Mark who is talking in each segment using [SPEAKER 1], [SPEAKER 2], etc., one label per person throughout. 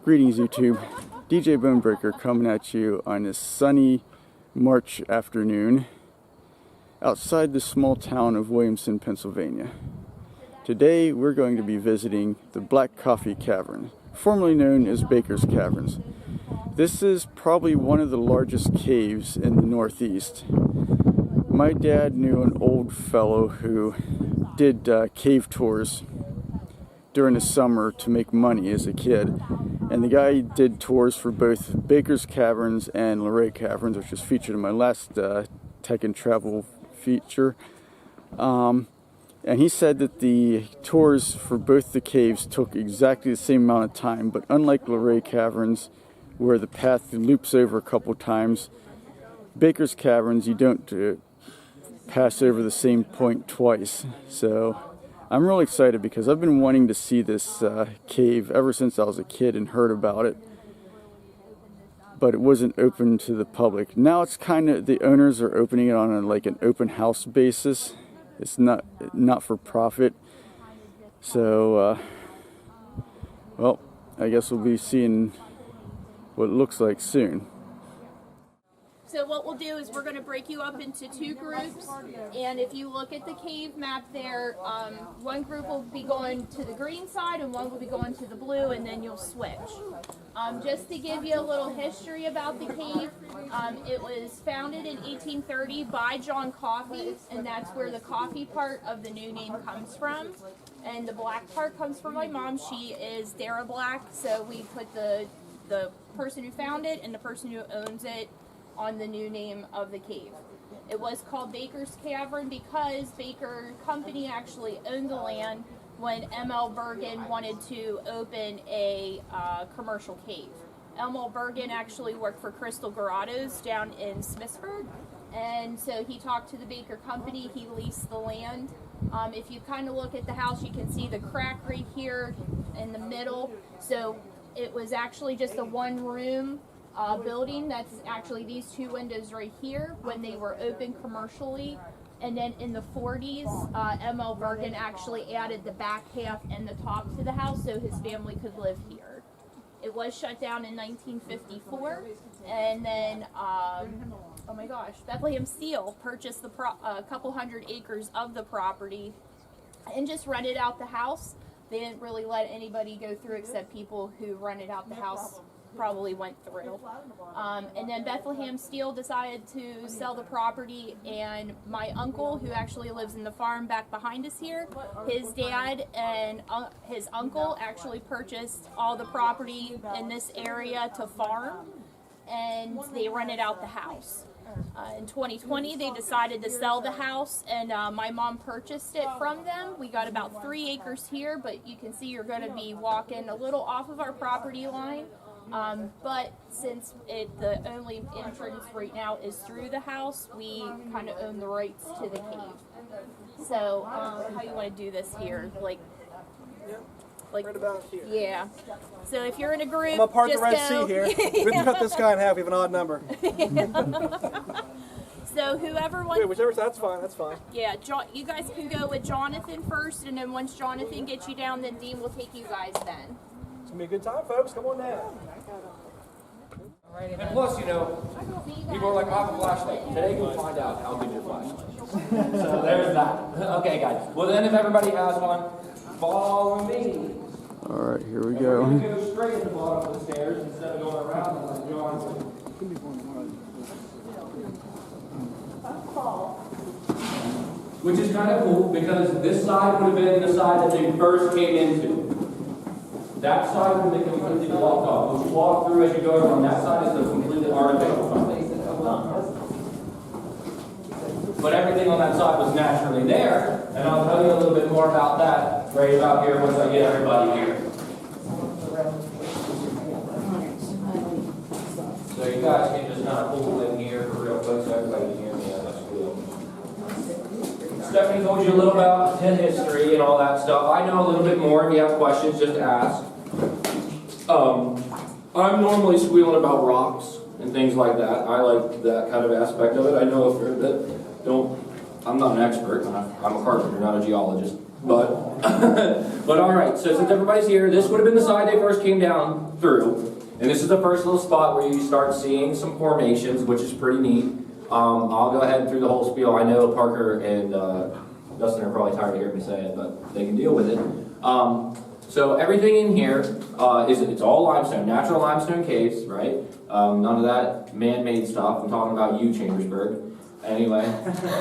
[SPEAKER 1] Greetings YouTube, DJ Bonebreaker coming at you on this sunny March afternoon outside the small town of Williamson, Pennsylvania. Today we're going to be visiting the Black-Coffey Cavern, formerly known as Baker's Caverns. This is probably one of the largest caves in the Northeast. My dad knew an old fellow who did cave tours during the summer to make money as a kid. And the guy did tours for both Baker's Caverns and Luray Caverns, which was featured in my last Tech and Travel feature. And he said that the tours for both the caves took exactly the same amount of time, but unlike Luray Caverns, where the path loops over a couple times, Baker's Caverns, you don't pass over the same point twice. So I'm really excited because I've been wanting to see this cave ever since I was a kid and heard about it, but it wasn't open to the public. Now it's kind of, the owners are opening it on like an open house basis. It's not for profit. So, well, I guess we'll be seeing what it looks like soon.
[SPEAKER 2] So what we'll do is we're going to break you up into two groups, and if you look at the cave map there, one group will be going to the green side and one will be going to the blue, and then you'll switch. Just to give you a little history about the cave, it was founded in 1830 by John Coffey, and that's where the coffee part of the new name comes from. And the black part comes from my mom. She is Dara Black, so we put the person who found it and the person who owns it on the new name of the cave. It was called Baker's Cavern because Baker Company actually owned the land when M.L. Bergen wanted to open a commercial cave. M.L. Bergen actually worked for Crystal Grottos down in Smithsburg, and so he talked to the Baker Company. He leased the land. If you kind of look at the house, you can see the crack right here in the middle. So it was actually just a one-room building. That's actually these two windows right here when they were open commercially. And then in the 40s, M.L. Bergen actually added the back half and the top to the house so his family could live here. It was shut down in 1954, and then, oh my gosh, Bethlehem Steel purchased a couple hundred acres of the property and just rented out the house. They didn't really let anybody go through except people who rented out the house probably went through. And then Bethlehem Steel decided to sell the property, and my uncle, who actually lives in the farm back behind us here, his dad and his uncle actually purchased all the property in this area to farm, and they rented out the house. In 2020, they decided to sell the house, and my mom purchased it from them. We got about 3 acres here, but you can see you're going to be walking a little off of our property line. But since the only entrance right now is through the house, we kind of own the rights to the cave. So, how you want to do this here? Like
[SPEAKER 3] right about here.
[SPEAKER 2] Yeah. So if you're in a group,
[SPEAKER 3] I'm a part of
[SPEAKER 2] just
[SPEAKER 3] the Red Sea here. We can cut this guy in half. We have an odd number.
[SPEAKER 2] So whoever wants.
[SPEAKER 3] Wait, whichever. That's fine. That's fine.
[SPEAKER 2] Yeah, you guys can go with Jonathan first, and then once Jonathan gets you down, then Dean will take you guys then.
[SPEAKER 3] It's gonna be a good time, folks. Come on down.
[SPEAKER 4] And plus, you know, people are like, I have a flashlight. Today we'll find out how good your flashlight is. So there's that. Okay, guys. Well, then if everybody has one, follow me.
[SPEAKER 1] All right, here we
[SPEAKER 4] We're
[SPEAKER 1] go.
[SPEAKER 4] going to go straight at the bottom of the stairs instead of going around and like Johnson. Which is kind of cool because this side would have been the side that they first came into. That side would have been completely blocked off. What you walk through as you go around that side is the completely artificial side. But everything on that side was naturally there, and I'll tell you a little bit more about that right about here once I get everybody here. So you guys can just kind of pull in here for real quick so everybody can hear me. That's cool. Stephanie told you a little about history and all that stuff. I know a little bit more. If you have questions, just ask. I'm normally squealing about rocks and things like that. I like that kind of aspect of it. I know a fair bit. I'm not an expert. I'm a carpenter, not a geologist. But, but all right, so since everybody's here, this would have been the side they first came down through. And this is the first little spot where you start seeing some formations, which is pretty neat. I'll go ahead and through the whole spiel. I know Parker and Dustin are probably tired of hearing me say it, but they can deal with it. So everything in here it's all limestone, natural limestone caves, right? None of that man-made stuff. I'm talking about you, Chambersburg. Anyway,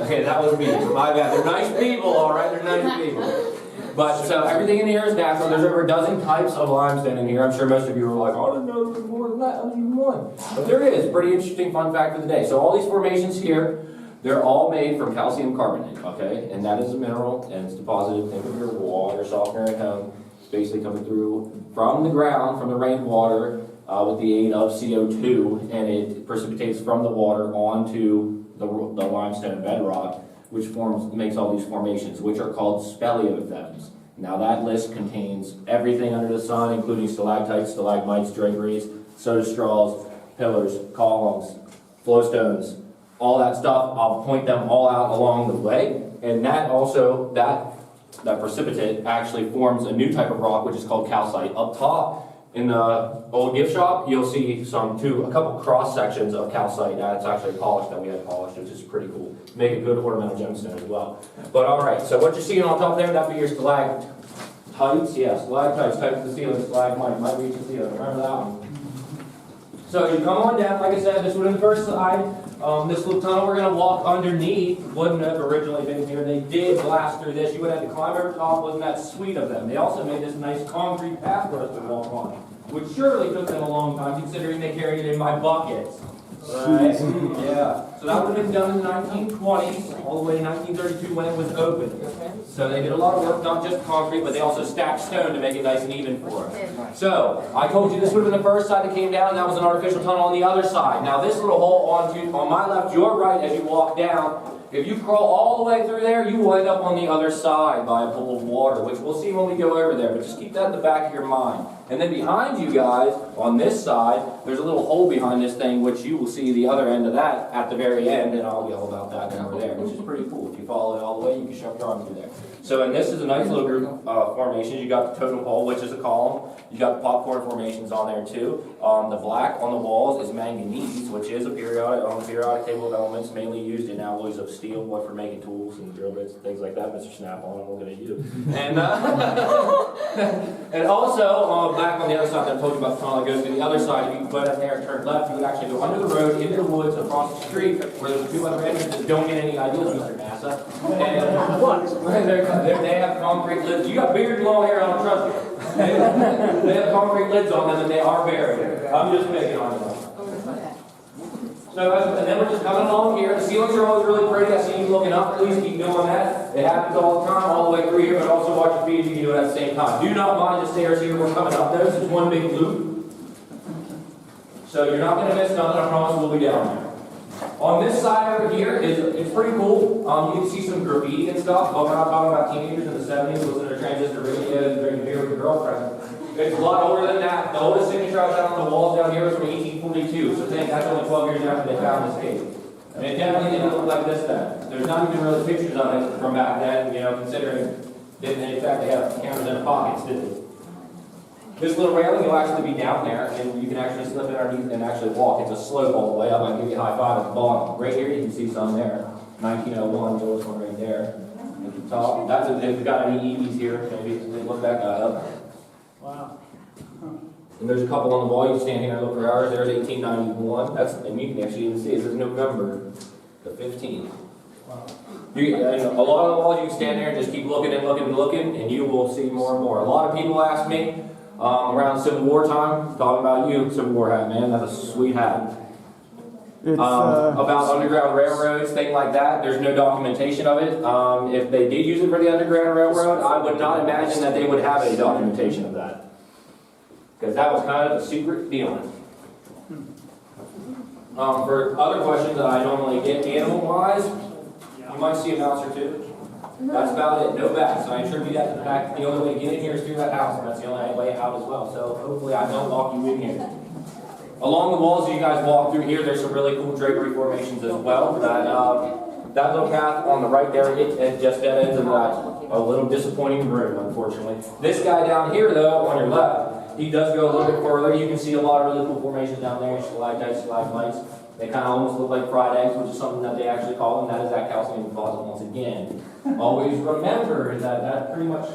[SPEAKER 4] okay, that was me. My bad. They're nice people, all right. They're nice people. But so everything in here is natural. There's over a dozen types of limestone in here. I'm sure most of you are like, oh, I didn't know there was more than that. I didn't even one. But there is. Pretty interesting fun fact of the day. So all these formations here, they're all made from calcium carbonate, okay? And that is a mineral, and it's deposited. Think of your water softener at home. It's basically coming through from the ground, from the rainwater, with the aid of CO2, and it precipitates from the water onto the limestone bedrock, which makes all these formations, which are called speleothems. Now that list contains everything under the sun, including stalactites, stalagmites, draperies, soda straws, pillars, columns, flowstones, all that stuff. I'll point them all out along the way, and that also, that precipitate actually forms a new type of rock, which is called calcite. Up top, in the old gift shop, you'll see a couple cross sections of calcite. That's actually polished, that we had polished, which is pretty cool. Make a good ornamental gemstone as well. But all right, so what you're seeing on top there, that'd be your stalactites. Yeah, stalactites, type of the ceiling, stalagmite, might reach the ceiling. Remember that one. So you come on down, like I said, this would have been the first side. This little tunnel we're going to walk underneath wouldn't have originally been here. They did blast through this. You would have to climb over top. Wasn't that sweet of them? They also made this nice concrete path for us to walk on, which surely took them a long time considering they carried it in my buckets. Right? Yeah. So that would have been done in the 1920s, all the way to 1932 when it was opened. So they did a lot of work, not just concrete, but they also stacked stone to make it nice and even for us. So I told you this would have been the first side that came down, and that was an artificial tunnel on the other side. Now this little hole on my left, your right, as you walk down, if you crawl all the way through there, you will end up on the other side by a pool of water, which we'll see when we go over there, but just keep that in the back of your mind. And then behind you guys, on this side, there's a little hole behind this thing, which you will see the other end of that at the very end, and I'll yell about that over there, which is pretty cool. If you follow it all the way, you can shove your arm through there. So, and this is a nice little group of formations. You got the totem pole, which is a column. You got the popcorn formations on there too. The black on the walls is manganese, which is a periodic on the periodic table of elements, mainly used in alloys of steel, one for making tools and drill bits, things like that. Mr. Snap-on, I'm looking at you. And and also black on the other side that I told you about the tunnel that goes to the other side. If you go down there and turn left, you would actually go under the road, into the woods, across the street, where there's two other entrances. Don't get any ideas, Mr. NASA. And what? They have concrete lids. You got beard and long hair, I don't trust you. They have concrete lids on them and they are buried. I'm just picking on them. So, and then we're just coming along here. The ceilings are always really pretty. I see you looking up. Please keep doing that. It happens all the time, all the way through here, but also watch your feet. You can do it at the same time. Do not mind the stairs here. We're coming up those. It's one big loop. So you're not going to miss nothing. I promise we'll be down there. On this side over here, it's pretty cool. You can see some graffiti and stuff. We're not talking about teenagers in the 70s listening to transistor radio and drinking beer with your girlfriend. It's a lot older than that. The oldest signature I found on the walls down here was from 1842. So think that's only 12 years after they found this cave. And it definitely didn't look like this then. There's not even really pictures of it from back then, considering didn't they exactly have cameras in their pockets, did they? This little railing, you'll actually be down there, and you can actually slip in underneath and actually walk. It's a slope all the way up. I can give you a high five at the bottom. Right here, you can see some there. 1901, the oldest one right there. At the top. That's if they've got any EVs here. Maybe they look that guy up. Wow. And there's a couple on the wall. You can stand here and look for ours. There's 1891. And you can actually even see it says November the 15th. Wow. A lot of the walls, you can stand there and just keep looking and looking and looking, and you will see more and more. A lot of people ask me, around Civil War time, talking about you, Civil War hat, man, that's a sweet hat. About Underground Railroads, things like that, there's no documentation of it. If they did use it for the Underground Railroad, I would not imagine that they would have any documentation of that. Because that was kind of a secret deal. For other questions that I normally get animal-wise, you might see a mouse or two. That's about it. No bats. So I attribute that to the fact that the only way to get in here is through that house, and that's the only way out as well. So hopefully I don't lock you in here. Along the walls, as you guys walk through here, there's some really cool drapery formations as well that That little path on the right there, it just dead ends in that a little disappointing room, unfortunately. This guy down here, though, on your left, he does go a little bit further. You can see a lot of really cool formations down there, stalactites, stalagmites. They kind of almost look like fried eggs, which is something that they actually call them. That is that calcium deposit once again. Always remember that that pretty much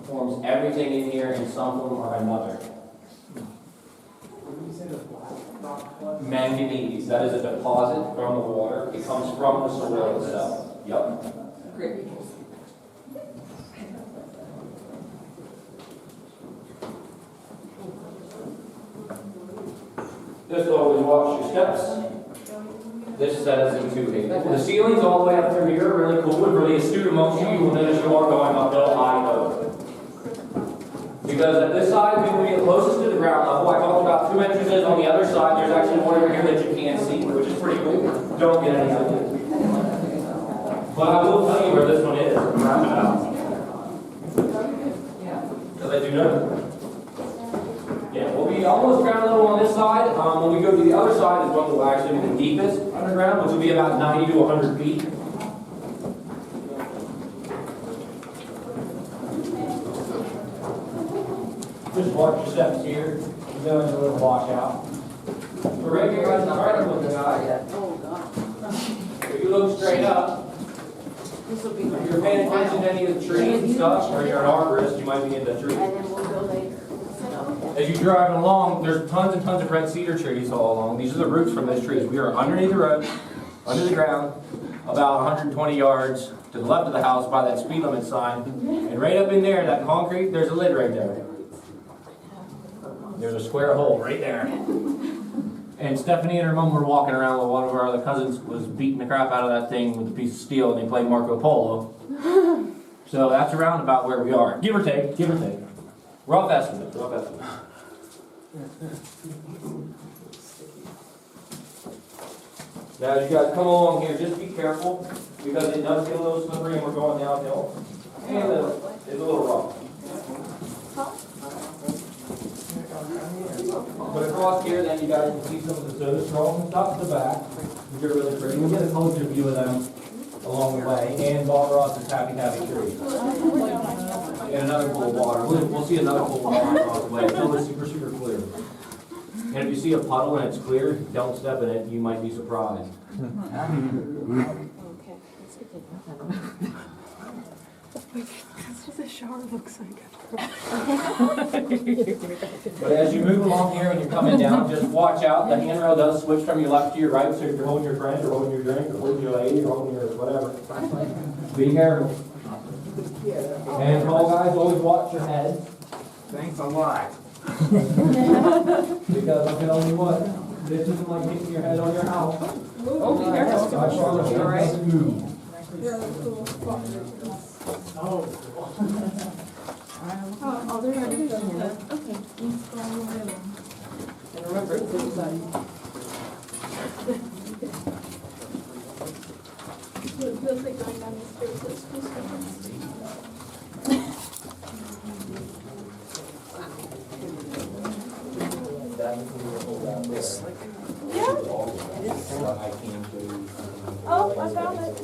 [SPEAKER 4] forms everything in here in some form or another. Manganese, that is a deposit from the water. It comes from the soil itself. Yep.
[SPEAKER 5] Great.
[SPEAKER 4] This will always watch your steps. This says into the ceiling's all the way up through here, really cool. And really astute amongst you, you will notice you are going uphill high over. Because at this side, we will be the closest to the ground level. I talked about 2 entrances on the other side. There's actually one over here that you can't see, which is pretty cool. Don't get any of it. But I will tell you where this one is. Because I do know. Yeah, we'll be almost ground level on this side. When we go to the other side is when we'll actually be the deepest underground, which will be about 90 to 100 feet. Just watch your steps here. We're going to a little washout. We're right here right on the side. If you look straight up, if you're paying attention to any of the trees and stuff, or you're an arborist, you might be in the trees. As you drive along, there's tons and tons of red cedar trees all along. These are the roots from those trees. We are underneath the road, under the ground, about 120 yards to the left of the house by that speed limit sign. And right up in there, that concrete, there's a lid right there. There's a square hole right there. And Stephanie and her mom were walking around while one of our other cousins was beating the crap out of that thing with a piece of steel, and they played Marco Polo. So that's around about where we are. Give or take, give or take. Rough estimate, rough estimate. Now as you guys come along here, just be careful, because it does get a little slippery and we're going downhill. And it's a little rough. But across here, then you guys can see some of the soda straws and stuff at the back, which are really pretty. We'll get a closer view of them along the way. And Bob Ross's Happy Happy Tree. And another pool of water. We'll see another pool of water across the way. Until it's super, super clear. And if you see a puddle and it's clear, don't step in it. You might be surprised.
[SPEAKER 5] That's what the shower looks like.
[SPEAKER 4] But as you move along here and you're coming down, just watch out. The handrail does switch from your left to your right. So if you're holding your friend or holding your drink or holding your lady or holding your whatever, be careful. And tall guys, always watch your head.
[SPEAKER 3] Thanks a lot.
[SPEAKER 4] Because I can only what? This isn't like hitting your head on your house.
[SPEAKER 5] Oh, be careful. All right.
[SPEAKER 2] Oh, they're not doing that. Okay.
[SPEAKER 5] And remember, it's inside.
[SPEAKER 2] It feels like going down the stairs. Yeah. Oh, I found it.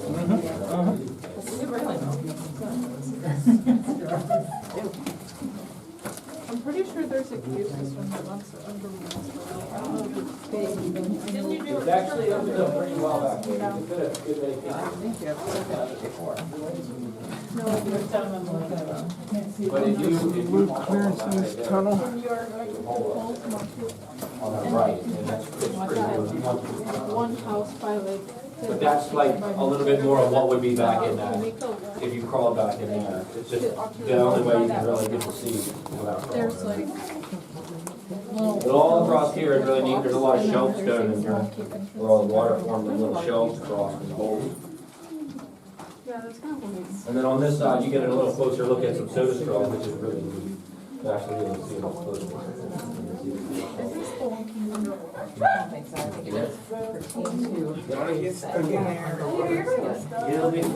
[SPEAKER 5] I'm pretty sure there's excuses when the months are under. I don't know if it's big. Didn't you do
[SPEAKER 4] It's actually opened up pretty well back there. It's good at good medication.
[SPEAKER 5] No, you're telling them like that.
[SPEAKER 4] But if you
[SPEAKER 3] Clearance in this tunnel.
[SPEAKER 4] on the right, and that's pretty good. You want to-
[SPEAKER 5] One house by like.
[SPEAKER 4] But that's like a little bit more of what would be back in that, if you crawl back in there. It's just the only way you can really get to see without
[SPEAKER 5] There's
[SPEAKER 4] crawling.
[SPEAKER 5] like.
[SPEAKER 4] But all across here is really neat. There's a lot of shelf stone in here, where all the water forms in little shelves across the holes.
[SPEAKER 5] Yeah, that's kind of nice.
[SPEAKER 4] And then on this side, you get a little closer look at some soda straw, which is really neat. To actually be able to see it up close. It'll be fine.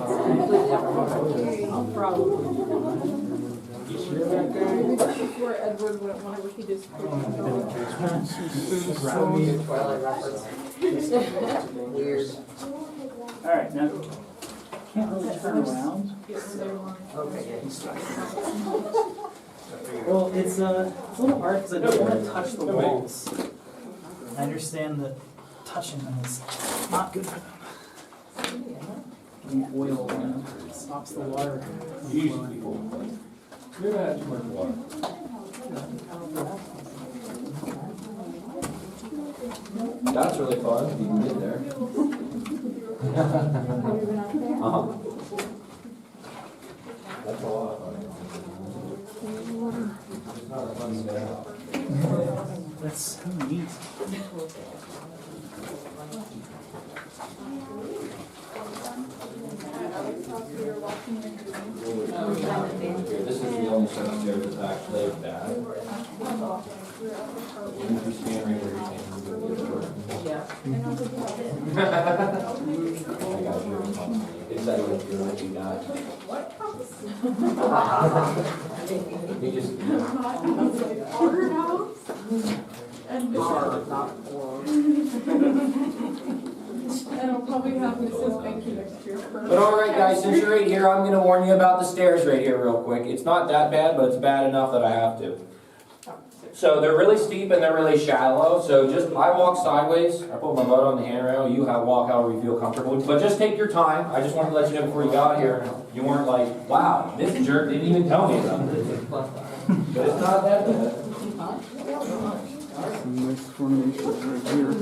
[SPEAKER 5] Before Edward went, whenever he just.
[SPEAKER 6] Weird.
[SPEAKER 7] All right, now
[SPEAKER 6] can't really turn around.
[SPEAKER 3] Okay, yeah, he's stuck.
[SPEAKER 6] Well, it's a little hard because I don't want to touch the walls. I understand that touching them is not good for them. Getting oil stops the water from flowing.
[SPEAKER 4] You're gonna have too much water. That's really fun. You can get there. That's a lot of fun. It's not fun to get out.
[SPEAKER 6] That's so neat.
[SPEAKER 4] This is the only set of stairs that's actually bad. If you stand right where you can, you'll get it. I got you. It's that like you're lucky guy. You just.
[SPEAKER 5] And I'll probably have Mrs. Benke next year.
[SPEAKER 4] But alright guys, since you're right here, I'm gonna warn you about the stairs right here real quick. It's not that bad, but it's bad enough that I have to. So they're really steep and they're really shallow, so I walk sideways, I put my butt on the handrail, you walk however you feel comfortable. But just take your time, I just wanted to let you know before you got here, you weren't like, wow, this jerk didn't even tell me about this. But it's not that bad.
[SPEAKER 1] Some nice formations right here.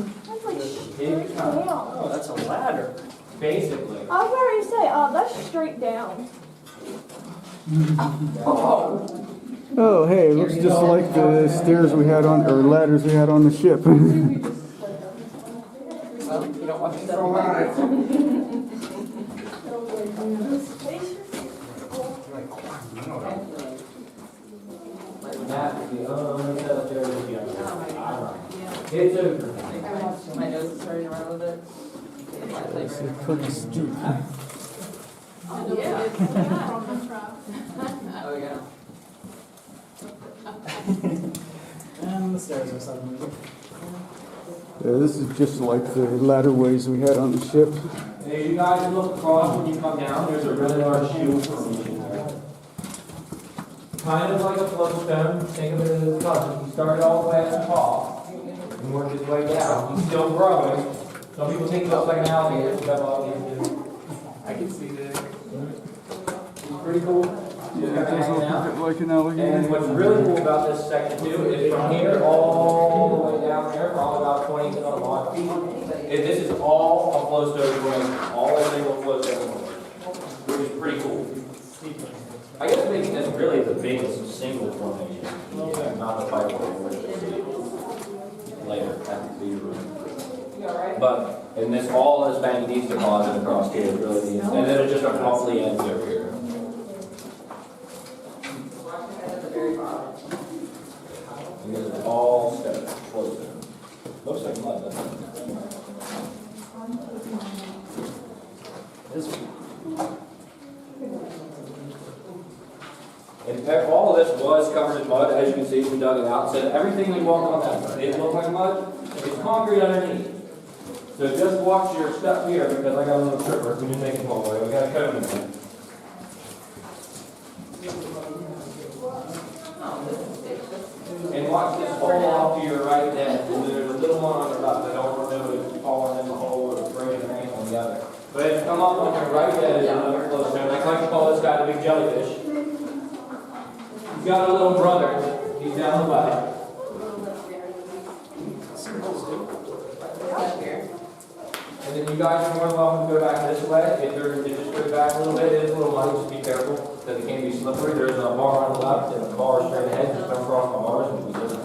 [SPEAKER 6] Oh, that's a ladder.
[SPEAKER 4] Basically.
[SPEAKER 7] I was already say, that's straight down.
[SPEAKER 1] Oh, hey, it looks just like the stairs we had on, or ladders we had on the ship.
[SPEAKER 4] It's over.
[SPEAKER 5] My nose is starting to run a little bit.
[SPEAKER 1] It's pretty steep.
[SPEAKER 5] Oh, yeah.
[SPEAKER 6] And the stairs are suddenly.
[SPEAKER 1] Yeah, this is just like the ladder ways we had on the ship.
[SPEAKER 4] And as you guys look across when you come down, there's a really large shield formation there. Kind of like a flowstone. Think of it as a cousin. He started all the way at the top and worked his way down. He's still growing. Some people think he looks like an alligator. I can see that. He's pretty cool. He's got hanging out.
[SPEAKER 1] Like an alligator.
[SPEAKER 4] And what's really cool about this section too is from here all the way down there, probably about 20 to 25 feet, this is all a flowstone formation, all a single flowstone formation, which is pretty cool. I guess making this really the biggest single formation, not the pipe later at the room. But and this all this manganese deposit across here is really neat, and then it just abruptly ends over here. And this is all stone, flowstone. Looks like mud, doesn't it? And all of this was covered in mud, as you can see, we dug it out. So everything we walked on that didn't look like mud. It's concrete underneath. So just watch your step here, because I got a little tripper. We didn't make it all the way. We got a cone in there. And watch this hole off to your right then. And there's a little one on the left. I don't know if it's falling in the hole or breaking an ankle on the other. But if you come up on your right then, is another flowstone. I like to call this guy the big jellyfish. He's got a little brother. He's down the way. And then you guys are more than welcome to go back this way. If you just go back a little bit, it is a little muddy, just be careful, because it can be slippery. There's a bar on the left and a bar straight ahead. Just don't cross my bars and be good.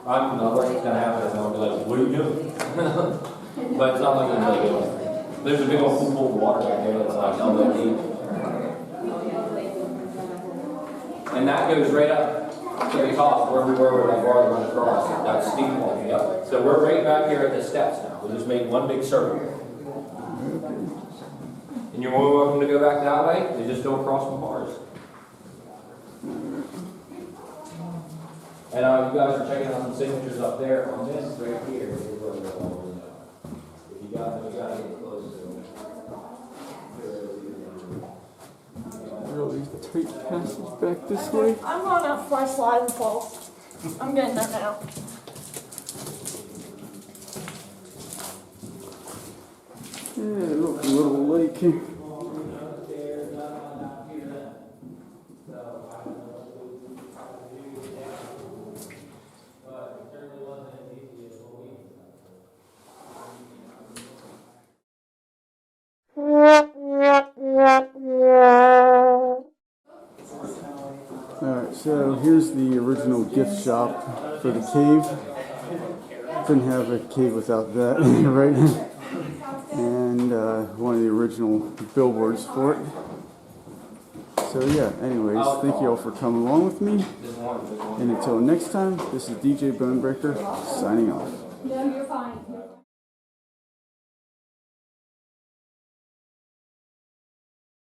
[SPEAKER 4] I'm not like it's going to happen. I'm going to be like, what are you doing? But it's not like it's really good. There's a big old pool of water back there that's like elbow deep. And that goes right up to the top where we were with that bar that went across. That steep wall. Yep. So we're right back here at the steps now. We just made one big circle. And you're more welcome to go back that way. You just don't cross the bars. And you guys are checking out some signatures up there on this right here. If you got them, you got to get close to them.
[SPEAKER 1] tight passage back this way.
[SPEAKER 7] I'm going out for my slide and fall. I'm getting there now.
[SPEAKER 1] Yeah, look, a little lake here. Alright, so here's the original gift shop for the cave. Couldn't have a cave without that, right? And one of the original billboards for it. So yeah, anyways, thank you all for coming along with me. And until next time, this is DJ Bonebreaker, signing off.
[SPEAKER 2] No, you're fine.